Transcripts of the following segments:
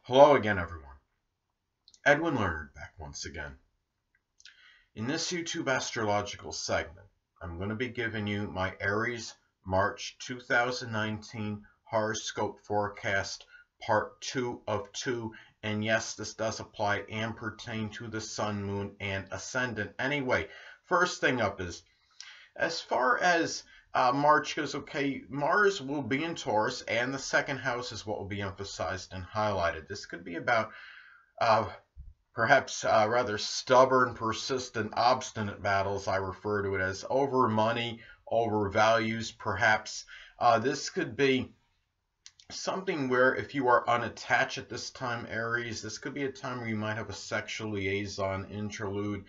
Hello again, everyone. Edwin Learnard back once again. In this YouTube astrological segment, I'm going to be giving you my Aries March 2019 horoscope forecast part 2 of 2. And yes, this does apply and pertain to the sun, moon, and ascendant. Anyway, first thing up is, as far as March goes, okay, Mars will be in Taurus, and the second house is what will be emphasized and highlighted. This could be about perhaps rather stubborn, persistent, obstinate battles. I refer to it as over money, over values, perhaps. This could be something where if you are unattached at this time, Aries, this could be a time where you might have a sexual liaison interlude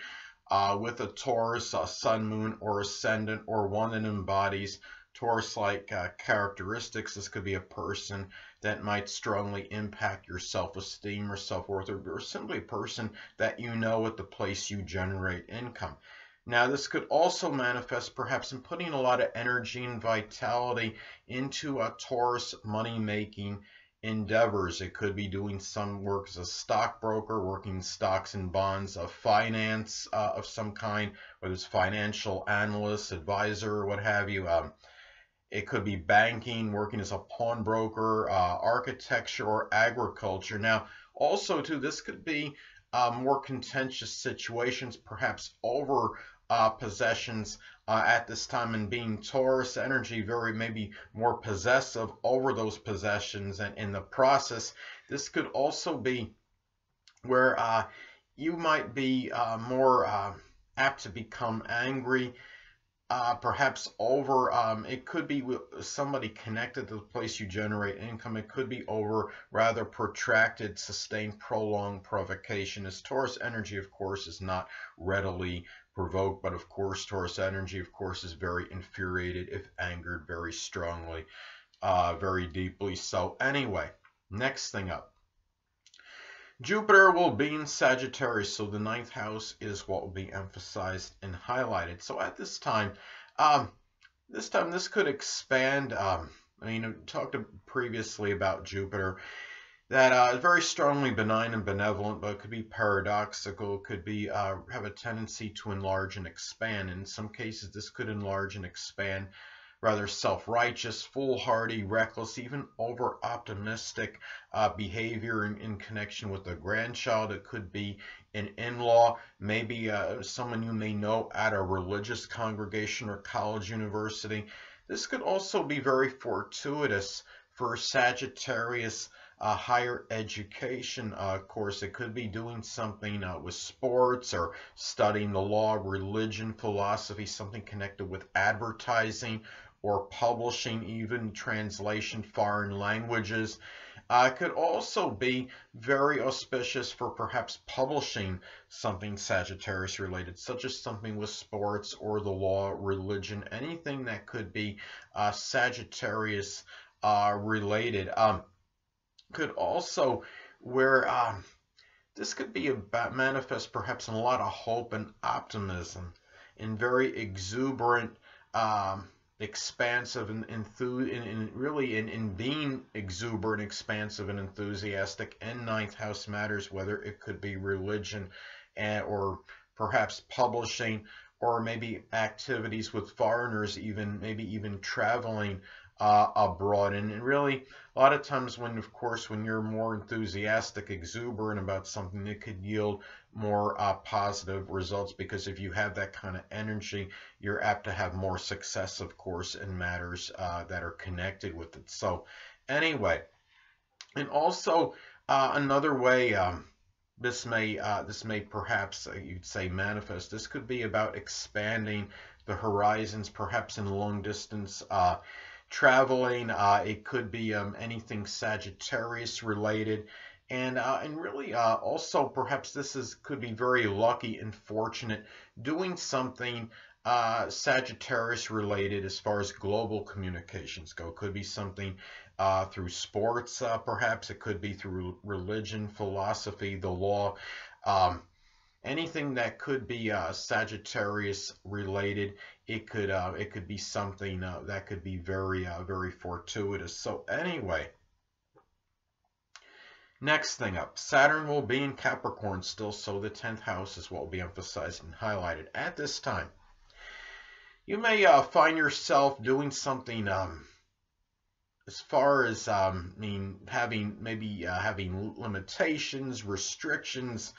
with a Taurus, a sun, moon, or ascendant, or one that embodies Taurus-like characteristics. This could be a person that might strongly impact your self-esteem or self-worth, or simply a person that you know at the place you generate income. Now, this could also manifest perhaps in putting a lot of energy and vitality into a Taurus money-making endeavors. It could be doing some work as a stockbroker, working stocks and bonds, of finance of some kind, whether it's financial analyst, advisor, or what have you. It could be banking, working as a pawnbroker, architecture, or agriculture. Now, also, too, this could be more contentious situations, perhaps over possessions at this time, and being Taurus energy, very maybe more possessive over those possessions, and in the process, this could also be where you might be more apt to become angry, perhaps over, it could be with somebody connected to the place you generate income. It could be over rather protracted, sustained, prolonged provocation. As Taurus energy, of course, is not readily provoked, but of course, Taurus energy, of course, is very infuriated if angered very strongly, very deeply. So anyway, next thing up. Jupiter will be in Sagittarius, so the ninth house is what will be emphasized and highlighted. So at this time, this could expand. I talked previously about Jupiter, that is very strongly benign and benevolent, but it could be paradoxical. It could be have a tendency to enlarge and expand. In some cases, this could enlarge and expand rather self-righteous, foolhardy, reckless, even over-optimistic behavior in connection with a grandchild. It could be an in-law, maybe someone you may know at a religious congregation or college, university. This could also be very fortuitous for Sagittarius higher education course. It could be doing something with sports, or studying the law, religion, philosophy, something connected with advertising or publishing, even translation, foreign languages. Could also be very auspicious for perhaps publishing something Sagittarius related, such as something with sports or the law, religion, anything that could be Sagittarius related. Could also, where this could be about manifest perhaps in a lot of hope and optimism, in very exuberant, expansive, and really in being exuberant, expansive, and enthusiastic in ninth house matters, whether it could be religion or perhaps publishing, or maybe activities with foreigners, even maybe even traveling abroad. And really, a lot of times when, of course, when you're more enthusiastic, exuberant about something, it could yield more positive results, because if you have that kind of energy, you're apt to have more success, of course, in matters that are connected with it. So anyway, and also another way this may perhaps you'd say manifest. This could be about expanding the horizons, perhaps in long distance traveling. It could be anything Sagittarius related, and really also perhaps could be very lucky and fortunate doing something Sagittarius related as far as global communications go. It could be something through sports, perhaps. It could be through religion, philosophy, the law. Anything that could be Sagittarius related, it could be something that could be very very fortuitous. So anyway, Next thing up, Saturn will be in Capricorn still, so the 10th house is what will be emphasized and highlighted at this time. You may find yourself doing something as far as having limitations, restrictions,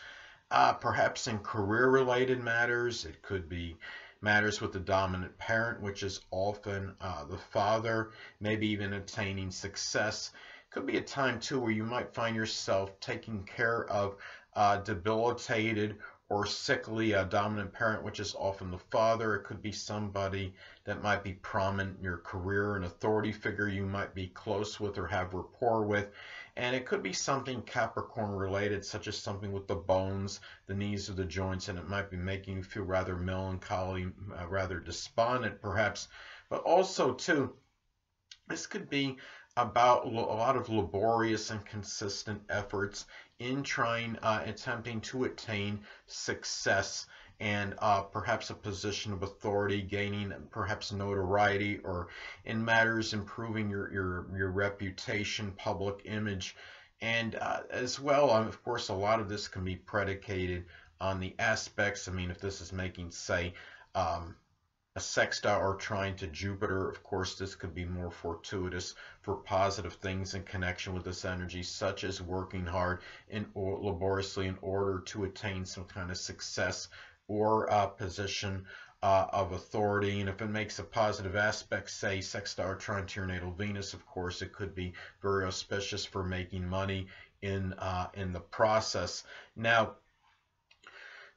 perhaps in career-related matters. It could be matters with the dominant parent, which is often the father, maybe even attaining success. Could be a time too where you might find yourself taking care of debilitated or sickly dominant parent, which is often the father. It could be somebody that might be prominent in your career, an authority figure you might be close with or have rapport with. And it could be something Capricorn related, such as something with the bones, the knees, or the joints, and it might be making you feel rather melancholy, rather despondent perhaps. But also too, this could be about a lot of laborious and consistent efforts in attempting to attain success and perhaps a position of authority, gaining perhaps notoriety, or in matters improving your reputation, public image. And as well, of course, a lot of this can be predicated on the aspects. I mean, if this is making, say, a sextile or trine to Jupiter, of course, this could be more fortuitous for positive things in connection with this energy, such as working hard and laboriously in order to attain some kind of success or position of authority. And if it makes a positive aspect, say sextile or trine to your natal Venus, of course, it could be very auspicious for making money in the process. Now,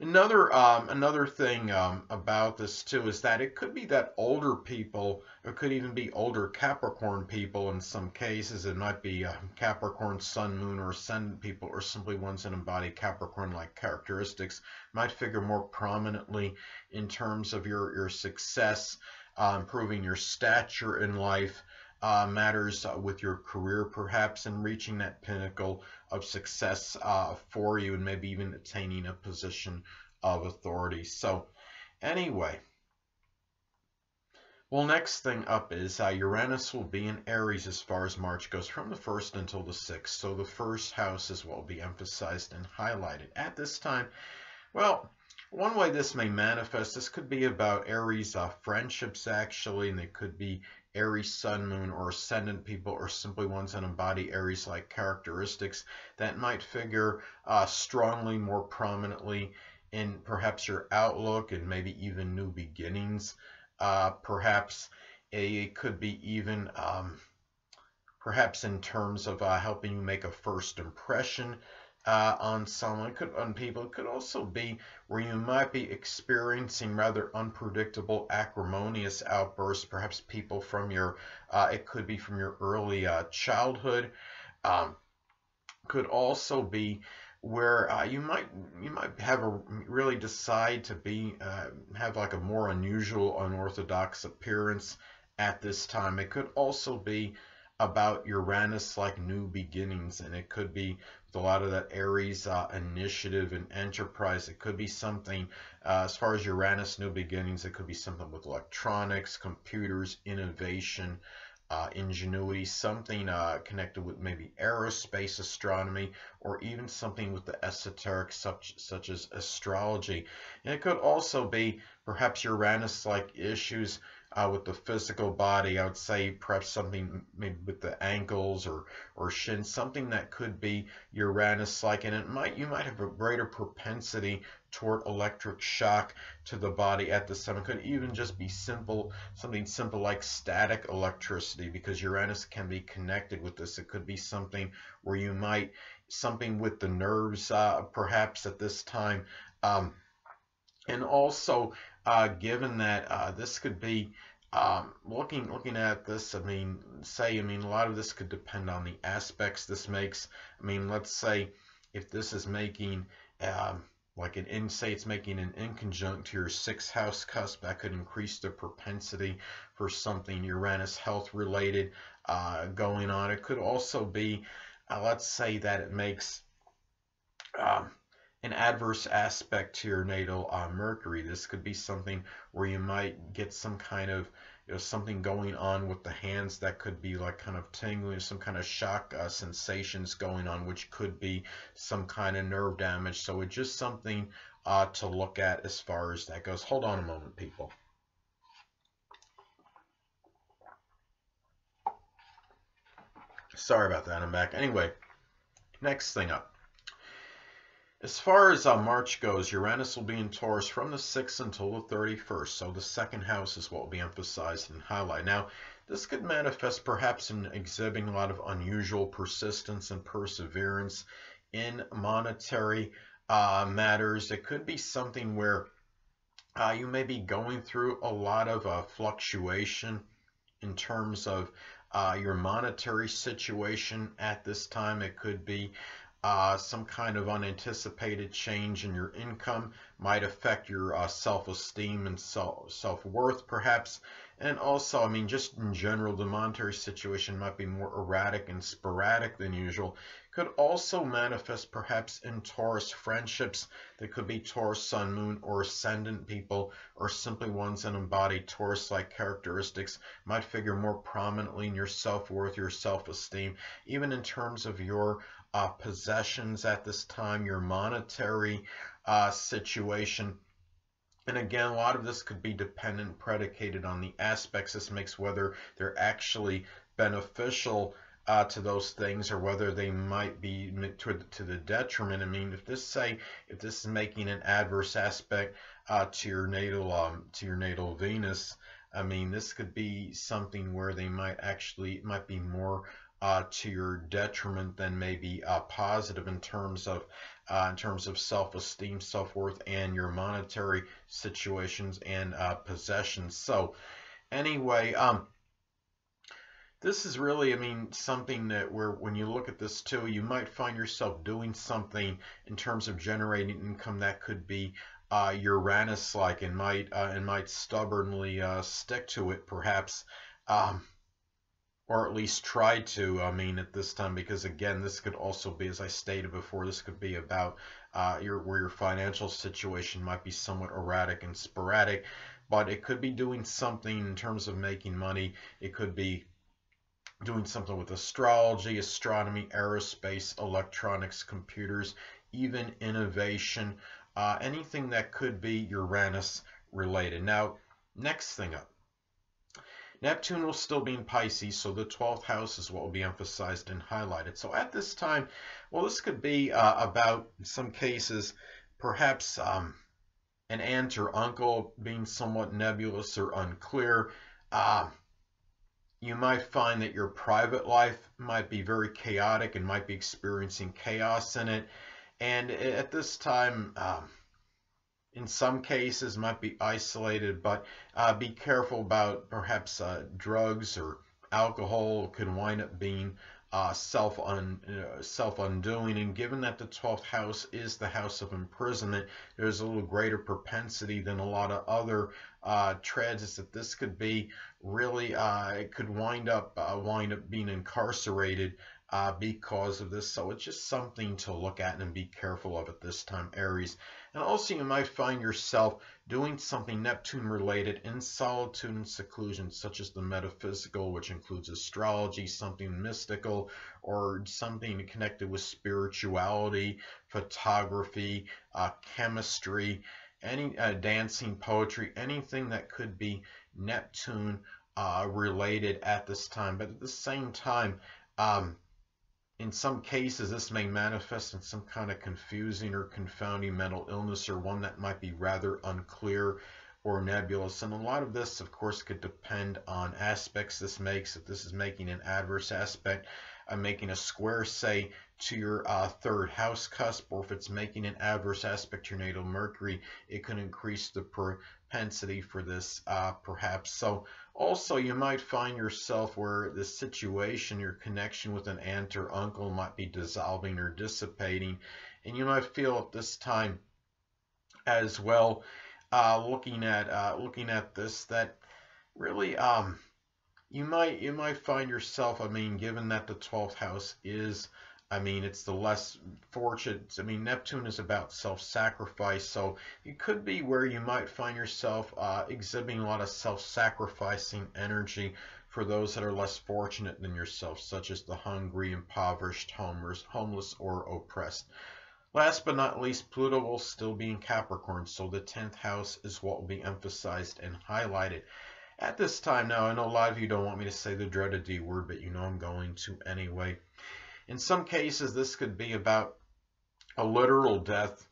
another thing about this too is that it could be that older people, it could even be older Capricorn people in some cases. It might be Capricorn, Sun, Moon, or Ascendant people, or simply ones that embody Capricorn-like characteristics, might figure more prominently in terms of your success, improving your stature in life, matters with your career perhaps, and reaching that pinnacle of success for you, and maybe even attaining a position of authority. So anyway, well, next thing up is Uranus will be in Aries as far as March goes, from the 1st until the 6th. So the first house is what will be emphasized and highlighted at this time. Well, one way this may manifest, this could be about Aries friendships actually, and they could be Aries Sun, Moon, or Ascendant people, or simply ones that embody Aries-like characteristics that might figure strongly, more prominently in perhaps your outlook and maybe even new beginnings. Perhaps it could be even perhaps in terms of helping you make a first impression on someone, on people. It could also be where you might be experiencing rather unpredictable, acrimonious outbursts, perhaps people from your, it could be from your early childhood. Could also be where you might have really decide to be have like a more unusual, unorthodox appearance at this time. It could also be about Uranus like new beginnings, and it could be with a lot of that Aries initiative and enterprise. It could be something as far as Uranus new beginnings, it could be something with electronics, computers, innovation, ingenuity, something connected with maybe aerospace, astronomy, or even something with the esoteric such as astrology. And it could also be perhaps Uranus-like issues with the physical body. I would say perhaps something maybe with the ankles or shins, something that could be Uranus-like, and you might have a greater propensity toward electric shock to the body at this time. It could even just be something simple like static electricity, because Uranus can be connected with this. It could be something where you might, something with the nerves perhaps at this time. And also, given that this could be looking at this, I mean, a lot of this could depend on the aspects this makes. I mean, let's say if this is making say it's making an inconjunct to your 6th house cusp, that could increase the propensity for something Uranus health related going on. It could also be, let's say that it makes an adverse aspect to your natal Mercury. This could be something where you might get some kind of something going on with the hands that could be like kind of tingling, some kind of shock sensations going on, which could be some kind of nerve damage. So it's just something to look at as far as that goes. Hold on a moment, people. Sorry about that, I'm back. Anyway, next thing up. As far as March goes, Uranus will be in Taurus from the 6th until the 31st. So the second house is what will be emphasized and highlighted. Now, this could manifest perhaps in exhibiting a lot of unusual persistence and perseverance in monetary matters. It could be something where you may be going through a lot of fluctuation in terms of your monetary situation at this time. It could be some kind of unanticipated change in your income, might affect your self-esteem and self-worth perhaps. And also, I mean, just in general, the monetary situation might be more erratic and sporadic than usual. Could also manifest perhaps in Taurus friendships. That could be Taurus Sun, Moon, or Ascendant people, or simply ones that embody Taurus-like characteristics. Might figure more prominently in your self-worth, your self-esteem, even in terms of your possessions at this time, your monetary situation. And again, a lot of this could be dependent, predicated on the aspects this makes, whether they're actually beneficial to those things or whether they might be to the detriment. I mean, if this is making an adverse aspect to your natal Venus, I mean, this could be something where they might be more to your detriment than maybe positive in terms of self-esteem, self-worth, and your monetary situations and possessions. So anyway, this is really, I mean, something that when you look at this too, you might find yourself doing something in terms of generating income that could be Uranus-like and might stubbornly stick to it, perhaps. Or at least try to, I mean, at this time, because again, this could also be, as I stated before, this could be about where your financial situation might be somewhat erratic and sporadic, but it could be doing something in terms of making money. It could be doing something with astrology, astronomy, aerospace, electronics, computers, even innovation, anything that could be Uranus related. Now, next thing up. Neptune will still be in Pisces, so the 12th house is what will be emphasized and highlighted. So at this time, well, this could be about, in some cases, perhaps an aunt or uncle being somewhat nebulous or unclear. You might find that your private life might be very chaotic and might be experiencing chaos in it. And at this time, in some cases might be isolated, but be careful about perhaps drugs or alcohol could wind up being self-undoing. And given that the 12th house is the house of imprisonment, there's a little greater propensity than a lot of other transits that this could be really, it could wind up being incarcerated because of this. So it's just something to look at and be careful of at this time, Aries. And also you might find yourself doing something Neptune related in solitude and seclusion, such as the metaphysical, which includes astrology, something mystical, or something connected with spirituality, photography, chemistry, any dancing, poetry, anything that could be Neptune related at this time. But at the same time, in some cases, this may manifest in some kind of confusing or confounding mental illness, or one that might be rather unclear or nebulous. And a lot of this, of course, could depend on aspects this makes. If this is making an adverse aspect, making a square, say, to your third house cusp, or if it's making an adverse aspect to your natal Mercury, it can increase the propensity for this, perhaps. So also, you might find yourself where the situation, your connection with an aunt or uncle might be dissolving or dissipating, and you might feel at this time as well, looking at this, that really you might find yourself, I mean, given that the 12th house is I mean, it's the less fortunate. I mean, Neptune is about self-sacrifice, so it could be where you might find yourself exhibiting a lot of self-sacrificing energy for those that are less fortunate than yourself, such as the hungry, impoverished, homeless, or oppressed. Last but not least, Pluto will still be in Capricorn, so the 10th house is what will be emphasized and highlighted at this time. Now, I know a lot of you don't want me to say the dreaded D word, but you know I'm going to anyway. In some cases, this could be about a literal death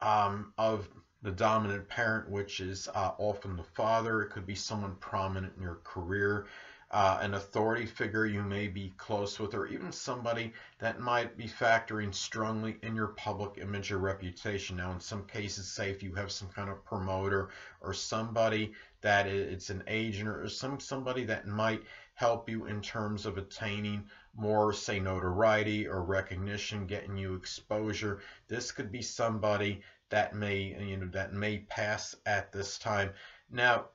of the dominant parent, which is often the father. It could be someone prominent in your career, an authority figure you may be close with, or even somebody that might be factoring strongly in your public image or reputation. Now, in some cases, say if you have some kind of promoter or somebody that it's an agent or somebody that might help you in terms of attaining more, say, notoriety or recognition, getting you exposure. This could be somebody that may pass at this time. Now,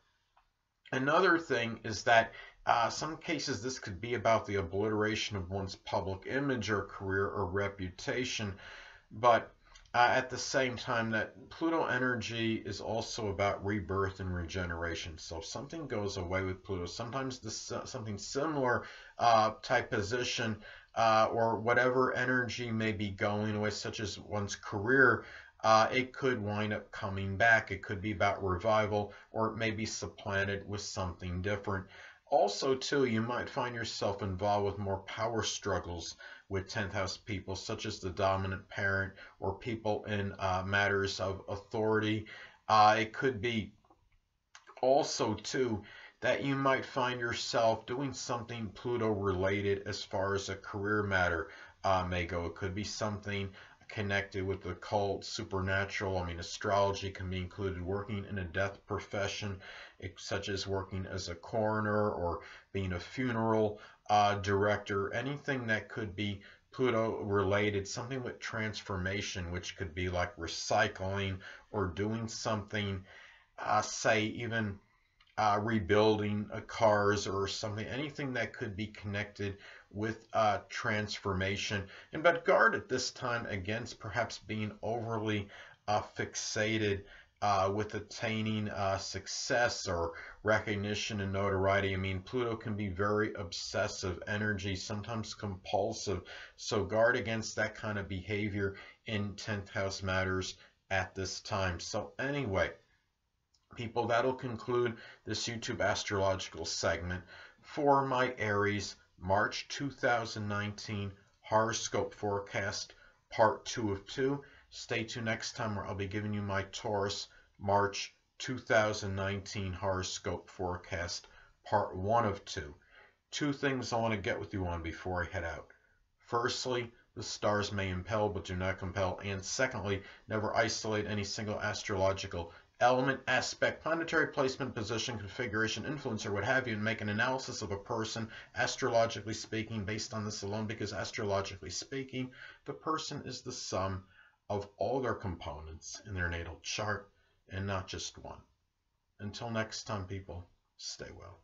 another thing is that some cases this could be about the obliteration of one's public image or career or reputation, but at the same time, that Pluto energy is also about rebirth and regeneration. So if something goes away with Pluto, sometimes something similar type position or whatever energy may be going away, such as one's career, it could wind up coming back. It could be about revival, or it may be supplanted with something different. Also, too, you might find yourself involved with more power struggles with 10th house people, such as the dominant parent or people in matters of authority. It could be also, too, that you might find yourself doing something Pluto related as far as a career matter may go. It could be something connected with the occult, supernatural. I mean, astrology can be included, working in a death profession, such as working as a coroner or being a funeral director, anything that could be Pluto related, something with transformation, which could be like recycling or doing something, say even rebuilding cars or something, anything that could be connected with transformation. And but guard at this time against perhaps being overly fixated with attaining success or recognition and notoriety. I mean, Pluto can be very obsessive energy, sometimes compulsive. So guard against that kind of behavior in 10th house matters at this time. So anyway, people, that'll conclude this YouTube astrological segment for my Aries March 2019 horoscope forecast, part 2 of 2. Stay tuned next time where I'll be giving you my Taurus March 2019 horoscope forecast, part 1 of 2. Two things I want to get with you on before I head out. Firstly, the stars may impel but do not compel. And secondly, never isolate any single astrological element, aspect, planetary placement, position, configuration, influence, or what have you, and make an analysis of a person, astrologically speaking, based on this alone, because astrologically speaking, the person is the sum of all their components in their natal chart, and not just one. Until next time, people, stay well.